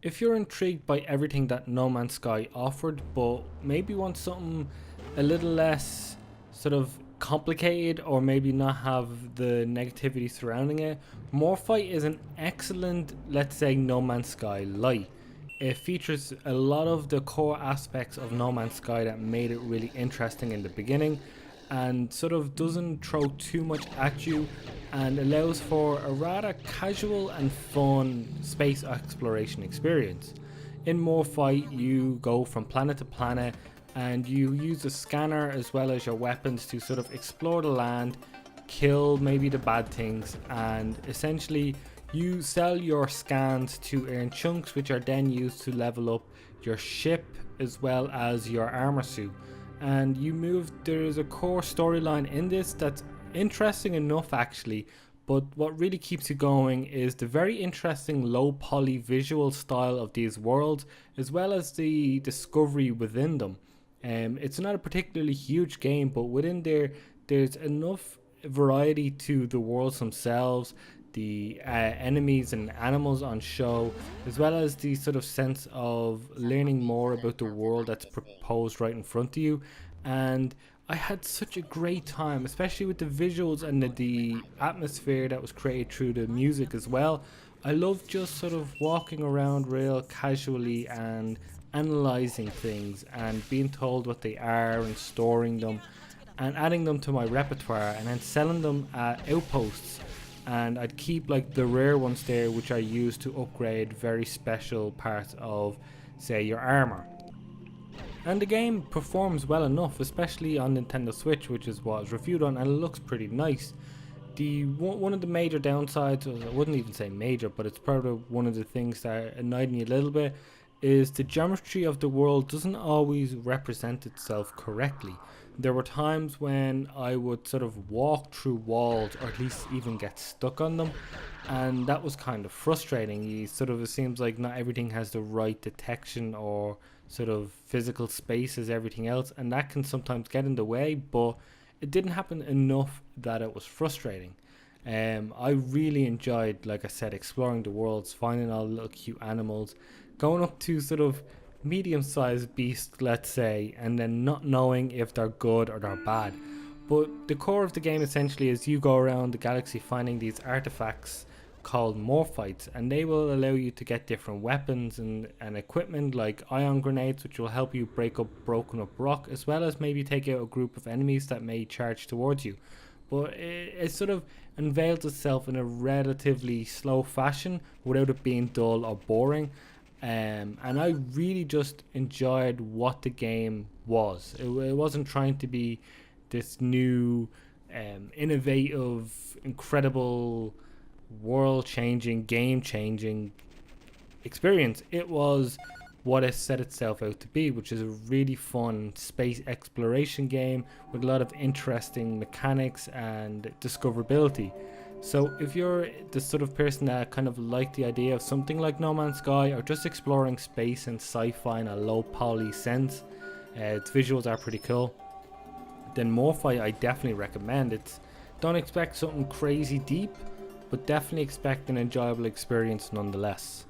If you're intrigued by everything that No Man's Sky offered, but maybe want something a little less sort of complicated or maybe not have the negativity surrounding it, Morphite is an excellent, let's say, No Man's Sky light. It features a lot of the core aspects of No Man's Sky that made it really interesting in the beginning, and sort of doesn't throw too much at you and allows for a rather casual and fun space exploration experience. In Morphite, you go from planet to planet and you use a scanner as well as your weapons to sort of explore the land, kill maybe the bad things, and essentially you sell your scans to earn chunks, which are then used to level up your ship as well as your armor suit. And there's a core storyline in this that's interesting enough actually, but what really keeps you going is the very interesting low poly visual style of these worlds, as well as the discovery within them. It's not a particularly huge game, but within there's enough variety to the worlds themselves, the enemies and animals on show, as well as the sort of sense of learning more about the world that's proposed right in front of you. And I had such a great time, especially with the visuals and the atmosphere that was created through the music as well. I love just sort of walking around real casually and analyzing things and being told what they are and storing them and adding them to my repertoire and then selling them at outposts. And I'd keep like the rare ones there, which I use to upgrade very special parts of, say, your armor. And the game performs well enough, especially on Nintendo Switch, which is what it's reviewed on, and it looks pretty nice. One of the major downsides, or I wouldn't even say major, but it's probably one of the things that annoyed me a little bit, is the geometry of the world doesn't always represent itself correctly. There were times when I would sort of walk through walls, or at least even get stuck on them, and that was kind of frustrating. It seems like not everything has the right detection or sort of physical space as everything else, and that can sometimes get in the way, but it didn't happen enough that it was frustrating. I really enjoyed, like I said, exploring the worlds, finding all the little cute animals, going up to sort of medium-sized beasts, let's say, and then not knowing if they're good or they're bad. But the core of the game essentially is you go around the galaxy finding these artifacts called Morphites, and they will allow you to get different weapons and equipment like ion grenades, which will help you break up broken up rock, as well as maybe take out a group of enemies that may charge towards you. But it sort of unveils itself in a relatively slow fashion without it being dull or boring. And I really just enjoyed what the game was. It wasn't trying to be this new, innovative, incredible, world-changing, game-changing experience. It was what it set itself out to be, which is a really fun space exploration game with a lot of interesting mechanics and discoverability. So if you're the sort of person that kind of like the idea of something like No Man's Sky, or just exploring space and sci-fi in a low poly sense, its visuals are pretty cool, then Morphi I definitely recommend. Don't expect something crazy deep, but definitely expect an enjoyable experience nonetheless.